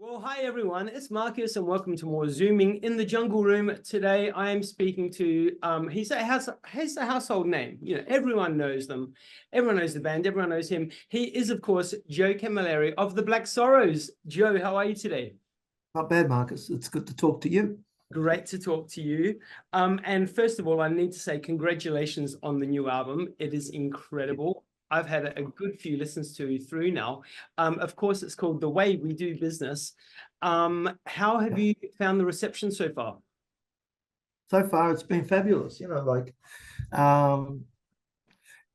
Well, hi everyone, it's Marcus and welcome to more Zooming in the Jungle Room. Today I am speaking to, he's a household name. You know, everyone knows them. Everyone knows the band, everyone knows him. He is, of course, Joe Camilleri of the Black Sorrows. Joe, how are you today? Not bad, Marcus. It's good to talk to you. Great to talk to you. And first of all, I need to say congratulations on the new album. It is incredible. I've had a good few listens through now. Of course, it's called The Way We Do Business. How have you found the reception so far? So far, it's been fabulous. You know, like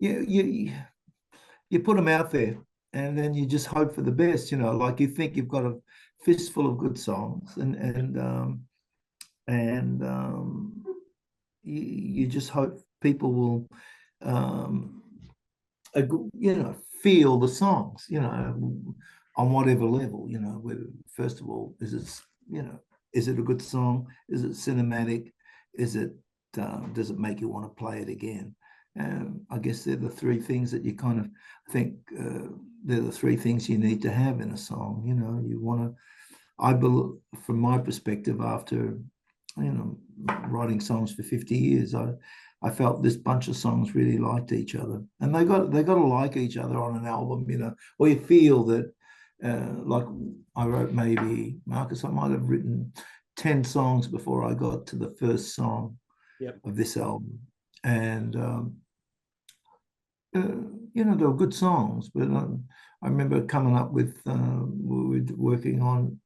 you put them out there, and then you just hope for the best. You know, like you think you've got a fistful of good songs, and you just hope people will, feel the songs. You know, on whatever level. You know, whether, first of all, is it a good song? Is it cinematic? Is it does it make you want to play it again? I guess they're the three things that you kind of think they're the three things you need to have in a song. You know, you want to. I believe, from my perspective, after writing songs for 50 years, I felt this bunch of songs really liked each other, and they got to like each other on an album. You know, or you feel that. Like I wrote, maybe, Marcus, I might have written 10 songs before I got to the first song of this album. And, they were good songs, but I remember coming up with, we were working on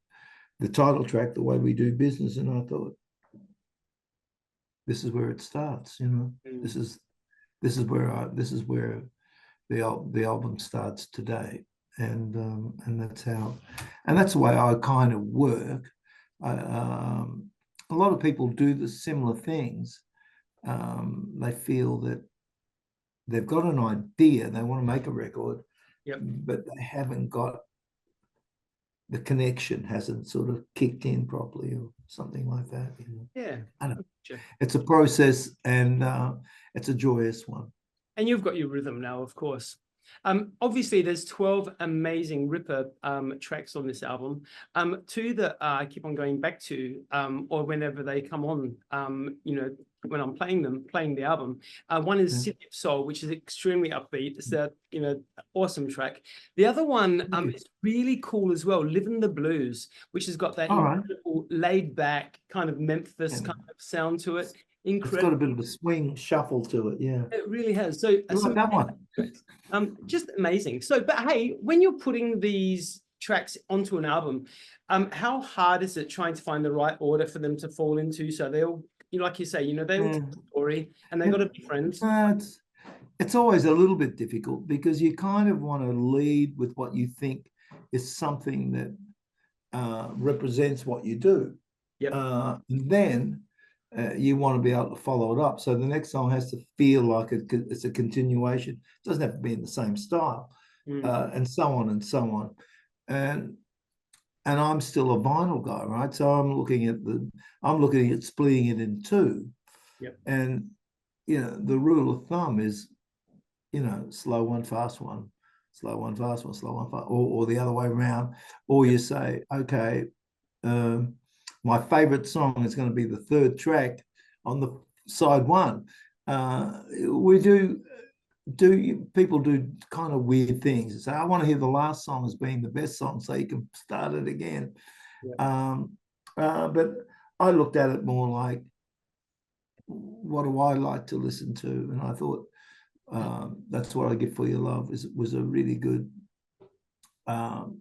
the title track, The Way We Do Business, and I thought, this is where it starts, you know. This is where the album starts today. And that's the way I kind of work. A lot of people do the similar things. They feel that they've got an idea, they want to make a record, but they haven't got the connection, hasn't sort of kicked in properly or something like that. You know? Yeah, I don't know. Sure. It's a process, and it's a joyous one. And you've got your rhythm now, of course. Obviously, there's 12 amazing ripper tracks on this album. Two that I keep on going back to, or whenever they come on, when I'm playing the album. One is City of Soul, which is extremely upbeat. It's a awesome track. The other one is really cool as well, Livin' the Blues, which has got that incredible laid back kind of Memphis kind of sound to it. Incredible. It's got a bit of a swing shuffle to it, yeah. It really has. So like that one. Just amazing. So, but hey, when you're putting these tracks onto an album, how hard is it trying to find the right order for them to fall into? So they all, like you say, they all tell a story, and they got to be friends. It's always a little bit difficult because you kind of want to lead with what you think is something that represents what you do. And then you want to be able to follow it up. So the next song has to feel like it's a continuation. It doesn't have to be in the same style, and so on and so on. And I'm still a vinyl guy, right? So I'm looking at splitting it in two. And the rule of thumb is, slow one, fast one, slow one, fast one, slow one, fast, or the other way around. Or you say, okay, my favorite song is going to be the third track on the side one. People do kind of weird things and say, I want to hear the last song as being the best song so you can start it again. But I looked at it more like, what do I like to listen to? And I thought, That's What I Get For Your Love was a really good song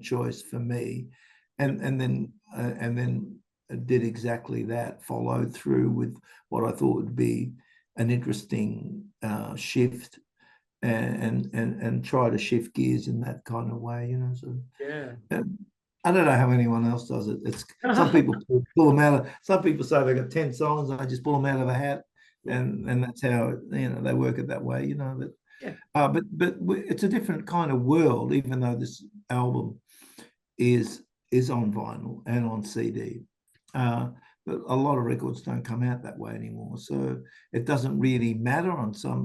choice for me. And then did exactly that, followed through with what I thought would be an interesting shift, and try to shift gears in that kind of way, So I don't know how anyone else does it. It's some people pull them out of. Some people say they got 10 songs and I just pull them out of a hat, and that's how they work it that way, But it's a different kind of world, even though this album is on vinyl and on CD. But a lot of records don't come out that way anymore, so it doesn't really matter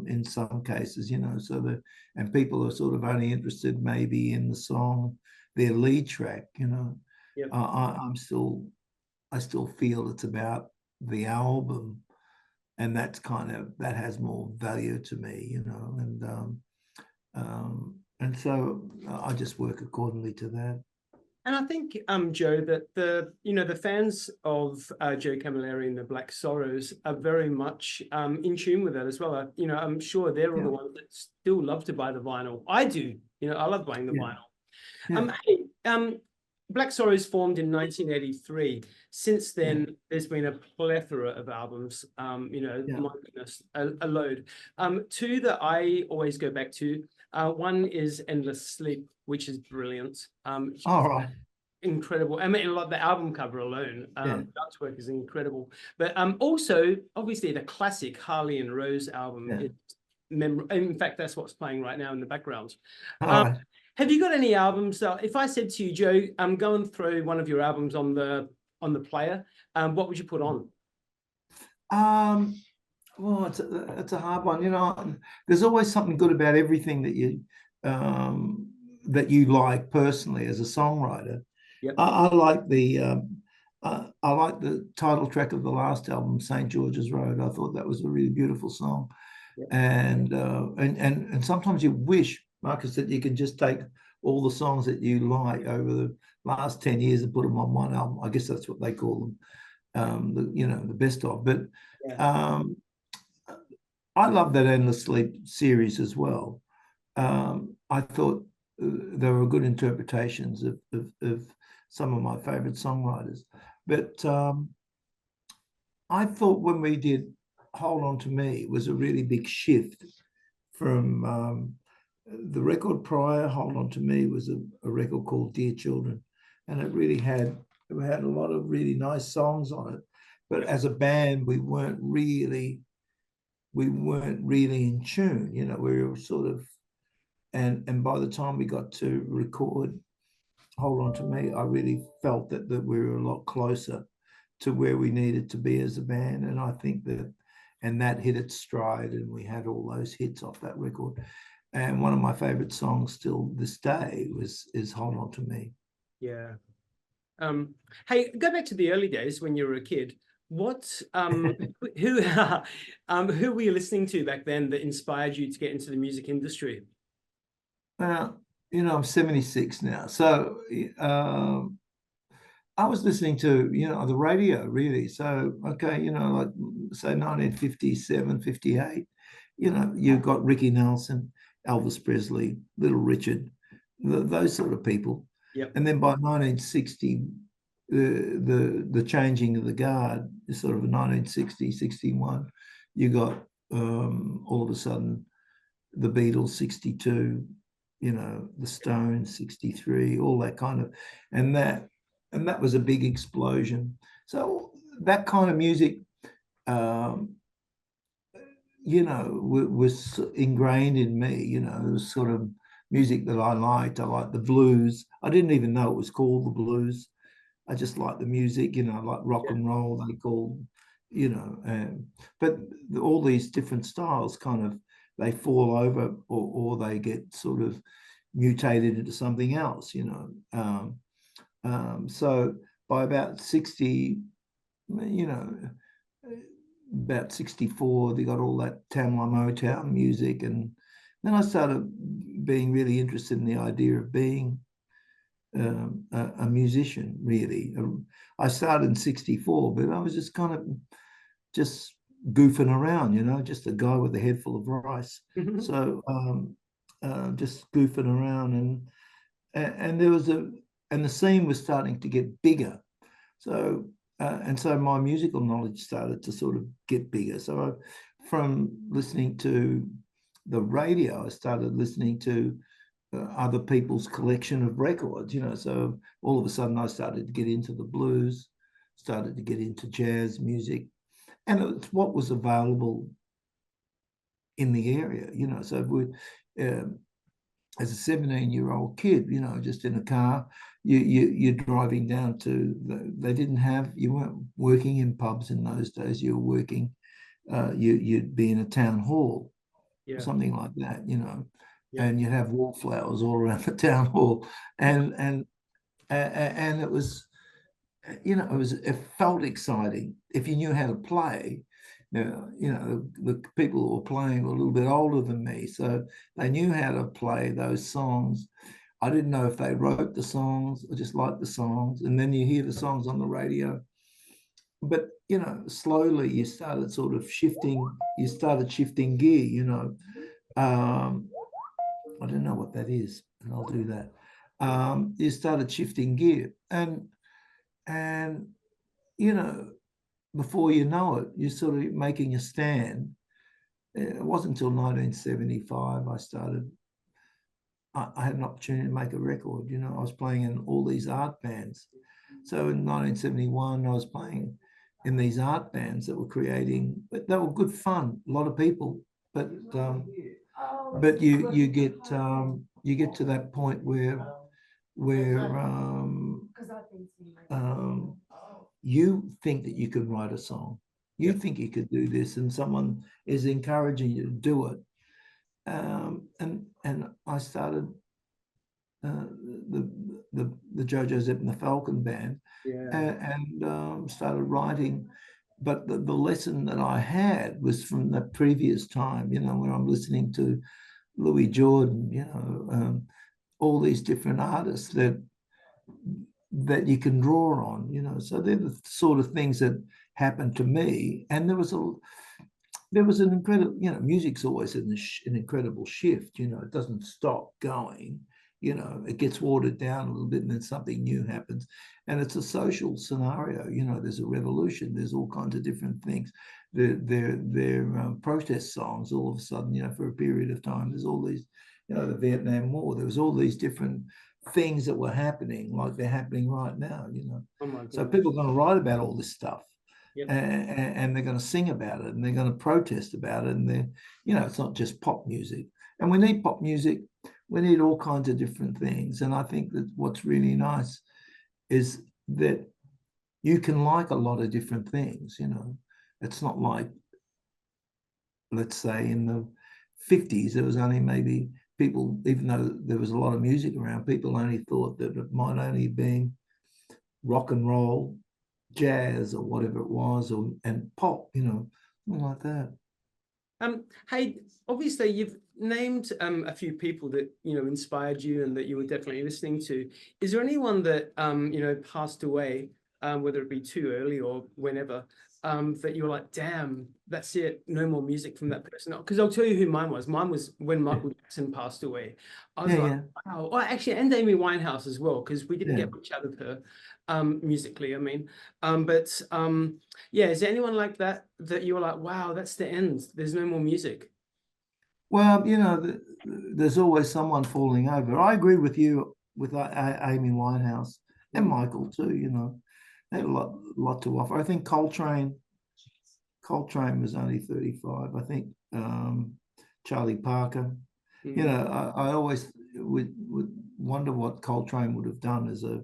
in some cases, So and people are sort of only interested maybe in the song, their lead track, you know. Yep. I still feel it's about the album, and that has more value to me, you know, and so I just work accordingly to that. And I think, Joe, that the fans of Joe Camilleri and the Black Sorrows are very much in tune with that as well. I'm sure they're all the ones that still love to buy the vinyl. I do. I love buying the vinyl. Hey, Black Sorrows formed in 1983. Since then, there's been a plethora of albums. My goodness, a load. Two that I always go back to. One is Endless Sleep, which is brilliant. All right. Incredible. I mean, like the album cover alone, artwork is incredible. But also, obviously, the classic Harley and Rose album is in fact, that's what's playing right now in the background. Have you got any albums? If I said to you, Joe, go and throw one of your albums on the player, what would you put on? Well, it's a hard one. You know, there's always something good about everything that you like personally as a songwriter. Yep. I like the title track of the last album, St. George's Road. I thought that was a really beautiful song. Yep. And sometimes you wish, Marcus, that you can just take all the songs that you like over the last 10 years and put them on one album. I guess that's what they call them, the best of. But I love that Endless Sleep series as well. I thought there were good interpretations of some of my favorite songwriters. But I thought when we did Hold On To Me was a really big shift from the record prior. Hold On To Me was a record called Dear Children, and it had a lot of really nice songs on it. But as a band, we weren't really in tune. You know, we were sort of, and by the time we got to record Hold On To Me, I really felt that we were a lot closer to where we needed to be as a band. And I think that hit its stride, and we had all those hits off that record. And one of my favorite songs still this day is Hold On To Me. Yeah. Hey, go back to the early days when you were a kid. What who were you listening to back then that inspired you to get into the music industry? I'm 76 now, so I was listening to the radio really. So like say 1957, 58. You've got Ricky Nelson, Elvis Presley, Little Richard, those sort of people. Yep. And then by 1960. The changing of the guard is sort of 1960, 61. You got all of a sudden the Beatles, 62, the Stones, 63, all that kind of, and that was a big explosion. So that kind of music, was ingrained in me. It was sort of music that I liked. I liked the blues. I didn't even know it was called the blues. I just like the music, like rock and roll, they call, but all these different styles kind of, they fall over or they get sort of mutated into something else, So by about 60, about 64, they got all that Tamla Motown music. And then I started being really interested in the idea of being a musician, really. I started in 64, but I was just kind of just goofing around, just a guy with a head full of rice. Mm-hmm. So just goofing around, and there was and the scene was starting to get bigger. So so my musical knowledge started to sort of get bigger. So from listening to the radio, I started listening to other people's collection of records, so all of a sudden I started to get into the blues, started to get into jazz music, and it's what was available in the area, so we, as a 17-year-old kid, just in a car, you're driving down to, you weren't working in pubs in those days, you were working, you'd be in a town hall, something like that, and you'd have wallflowers all around the town hall, and it was, it felt exciting if you knew how to play. The people who were playing were a little bit older than me, so they knew how to play those songs. I didn't know if they wrote the songs. I just liked the songs, and then you hear the songs on the radio. But slowly you started sort of shifting. You started shifting gear. I don't know what that is, and I'll do that. You started shifting gear, and before you know it, you're sort of making a stand. It wasn't until 1975 I had an opportunity to make a record. I was playing in all these art bands. So in 1971, I was playing in these art bands that were creating, but they were good fun, a lot of people. But you get to that point where you think that you could write a song, you think you could do this, and someone is encouraging you to do it. And I started the JoJo Zep and the Falcon Band, and started writing. But the lesson that I had was from the previous time, when I'm listening to Louis Jordan, all these different artists that you can draw on, so they're the sort of things that happened to me. And there was an incredible, music's always an incredible shift. It doesn't stop going. It gets watered down a little bit, and then something new happens. And it's a social scenario. There's a revolution. There's all kinds of different things. They're protest songs all of a sudden, for a period of time. There's all these, the Vietnam War. There was all these different things that were happening, like they're happening right now. So people are going to write about all this stuff. Yep. And they're going to sing about it, and they're going to protest about it. And it's not just pop music. And we need pop music. We need all kinds of different things. And I think that what's really nice is that you can like a lot of different things. It's not like, let's say, in the 50s, there was only maybe people, even though there was a lot of music around, people only thought that it might only be rock and roll, jazz, or whatever it was, and pop, something like that. Hey, obviously you've named a few people that inspired you and that you were definitely listening to. Is there anyone that passed away, whether it be too early or whenever, that you were like, damn, that's it, no more music from that person? Because I'll tell you who mine was. Mine was when Michael Jackson passed away. I was wow. Oh, actually, and Amy Winehouse as well, because we didn't get much out of her musically, I mean. Is there anyone like that you were like, wow, that's the end, there's no more music? Well, there's always someone falling over. I agree with you with Amy Winehouse and Michael too. They had a lot to offer. I think Coltrane was only 35. I think Charlie Parker. I always would wonder what Coltrane would have done as a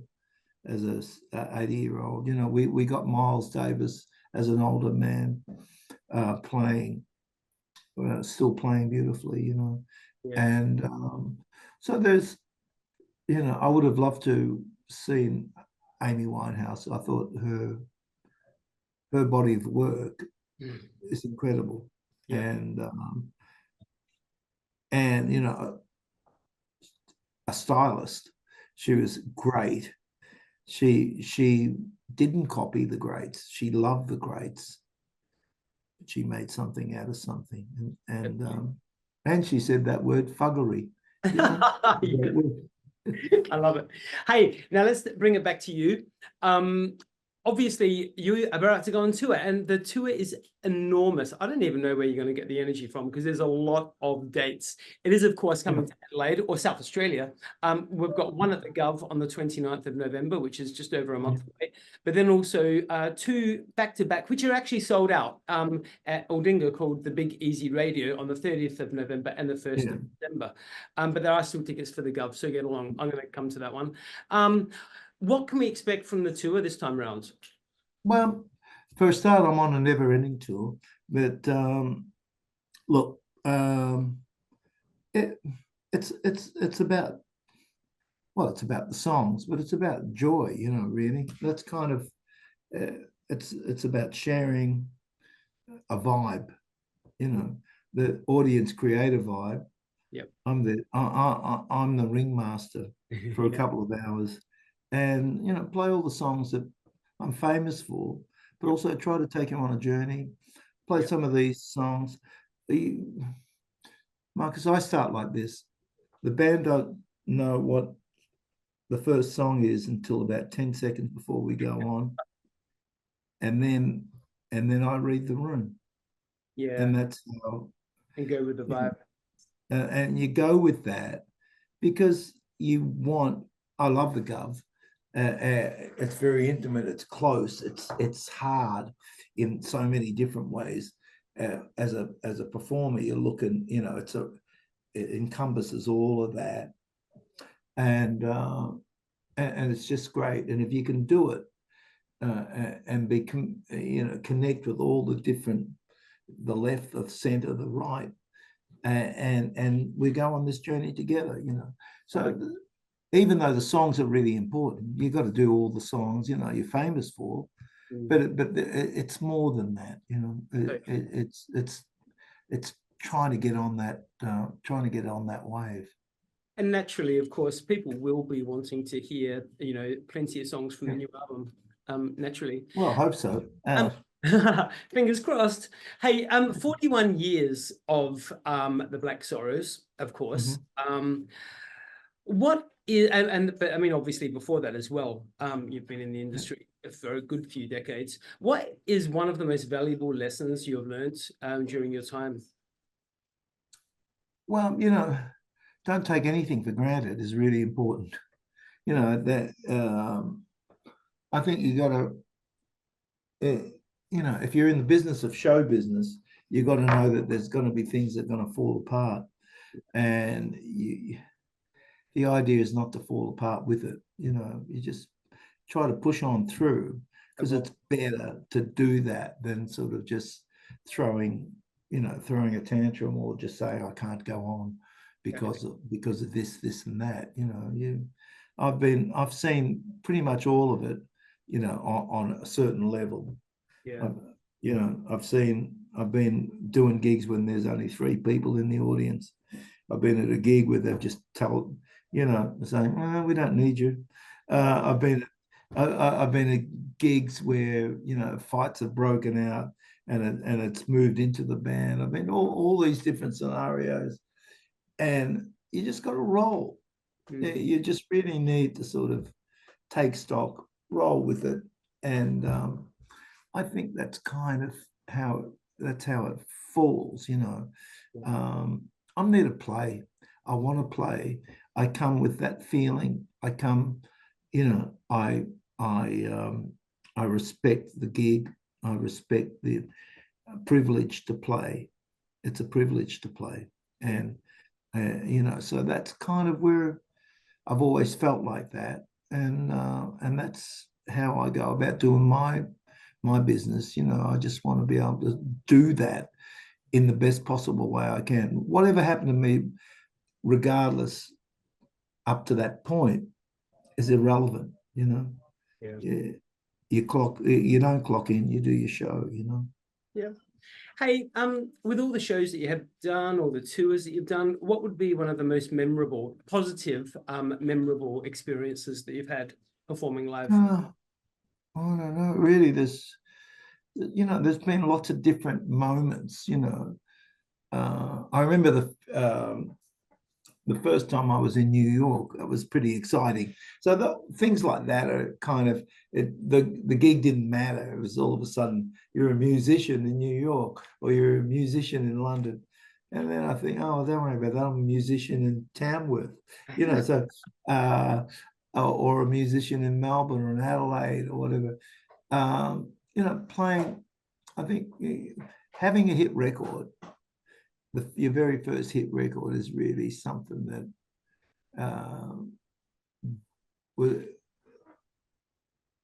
80-year-old. We got Miles Davis as an older man playing. Still playing beautifully, and so there's, I would have loved to seen Amy Winehouse. I thought her body of work is incredible, and a stylist. She was great. She didn't copy the greats. She loved the greats. She made something out of something, and she said that word, fuggery. I love it. Hey, now let's bring it back to you. Obviously you are about to go on tour, and the tour is enormous. I don't even know where you're going to get the energy from, because there's a lot of dates. It is, of course, coming to Adelaide or South Australia. We've got one at the Gov on the 29th of November, which is just over a month away. But then also 2 back-to-back, which are actually sold out at Aldinga, called the Big Easy Radio on the 30th of November and the 1st of December. But there are still tickets for the Gov, so get along. I'm going to come to that one. What can we expect from the tour this time around? Well, for a start, I'm on a never-ending tour. But look, it's it's about, well, it's about the songs, but it's about joy, you know, really. That's kind of it's about sharing a vibe, you know, the audience create a vibe. Yep. I'm the ringmaster for a Yeah. couple of hours, and you know, play all the songs that I'm famous for, but Yep. also try to take them on a journey. Play Yep. some of these songs. Marcus, I start like this. The band don't know what the first song is until about 10 seconds before we go on. And then I read the room. Yeah. And that's how, And go with the you know, vibe. and you go with that because you want, I love the Gov. It's very intimate, it's close, it's hard in so many different ways. As a performer, you're looking, you know, it encompasses all of that. And it's just great. And if you can do it and you know, connect with all the different, the left, the center, the right, and we go on this journey together, you know. So even though the songs are really important, you've got to do all the songs, you know, you're famous for, but it's more than that, you know. It's trying to get on that wave. And naturally, of course, people will be wanting to hear, you know, plenty of songs from the new album. Naturally. Well, I hope so. Fingers crossed. Hey, 41 years of the Black Sorrows, of course. What is, but I mean, obviously before that as well, you've been in the industry for a good few decades. What is one of the most valuable lessons you've learned during your time? Well, you know, don't take anything for granted is really important. You know, that I think you got to, you know, if you're in the business of show business, you got to know that there's going to be things that are going to fall apart. And the idea is not to fall apart with it. You know, you just try to push on through, because it's better to do that than sort of just throwing a tantrum, or just say, I can't go on because of this and that. You know, I've seen pretty much all of it, you know, on a certain level. Yeah. You know, I've been doing gigs when there's only 3 people in the audience. I've been at a gig where they've just told, you know, saying, oh, we don't need you. I've been at gigs where, you know, fights have broken out and it's moved into the band. I've been all these different scenarios, and you just got to roll. You just really need to sort of take stock, roll with it, and I think that's kind of how it falls. You know, I'm there to play. I want to play. I come with that feeling. I come, you know, I respect the gig. I respect the privilege to play. It's a privilege to play, and you know, so that's kind of where I've always felt like that, and that's how I go about doing my business. You know, I just want to be able to do that in the best possible way I can. Whatever happened to me, regardless, up to that point, is irrelevant. You know, you don't clock in, you do your show. You know. Yeah. Hey, with all the shows that you have done, or the tours that you've done, what would be one of the most memorable, positive, memorable experiences that you've had performing live? I don't know. Really, there's been lots of different moments. You know, I remember the first time I was in New York. It was pretty exciting. So things like that are kind of the gig didn't matter. It was all of a sudden you're a musician in New York, or you're a musician in London, and then I think, oh, don't worry about that. I'm a musician in Tamworth, you know. So or a musician in Melbourne or in Adelaide or whatever. You know, playing. I think having a hit record, your very first hit record, is really something that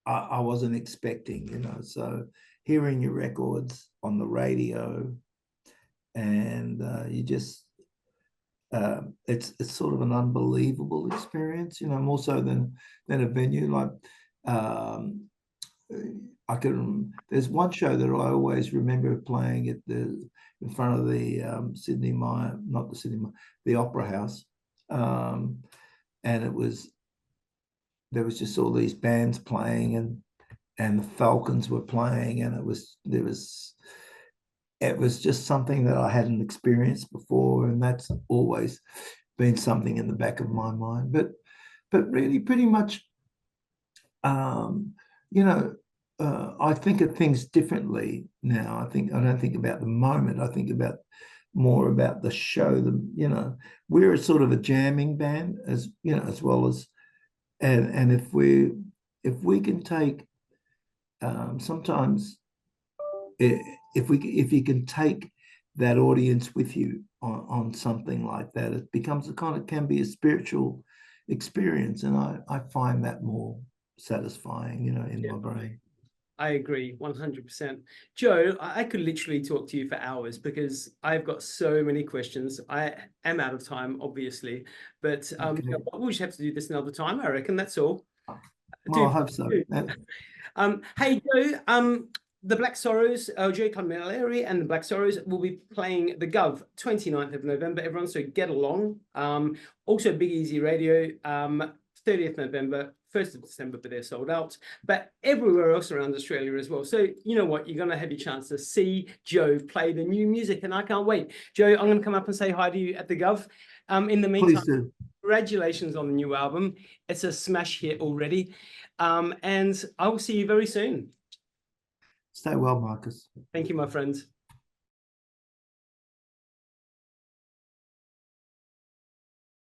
I wasn't expecting, you know. So hearing your records on the radio, and you just, it's sort of an unbelievable experience, you know, more so than a venue. Like there's one show that I always remember playing at in front of the Sydney Myer, not the Sydney Myer, the Opera House, and there was just all these bands playing, and the Falcons were playing, and it was just something that I hadn't experienced before, and that's always been something in the back of my mind. But really, pretty much, you know, I think of things differently now. I don't think about the moment. I think more about the show. You know, we're a sort of a jamming band, as you know, as well as, and if we can take sometimes. If you can take that audience with you on something like that, it becomes can be a spiritual experience, and I find that more satisfying, you know, in my brain. I agree 100%. Joe, I could literally talk to you for hours because I've got so many questions. I am out of time, obviously, but Okay. we'll just have to do this another time. I reckon that's all. Well, I hope so. Hey, Joe, the Black Sorrows, Joe Camilleri and the Black Sorrows will be playing the Gov 29th of November, everyone, so get along. Also Big Easy Radio, 30th November, 1st of December, but they're sold out. But everywhere else around Australia as well. So you know what? You're going to have your chance to see Joe play the new music, and I can't wait. Joe, I'm going to come up and say hi to you at the Gov. In the meantime, congratulations on the new album. It's a smash hit already. And I will see you very soon. Stay well, Marcus. Thank you, my friends.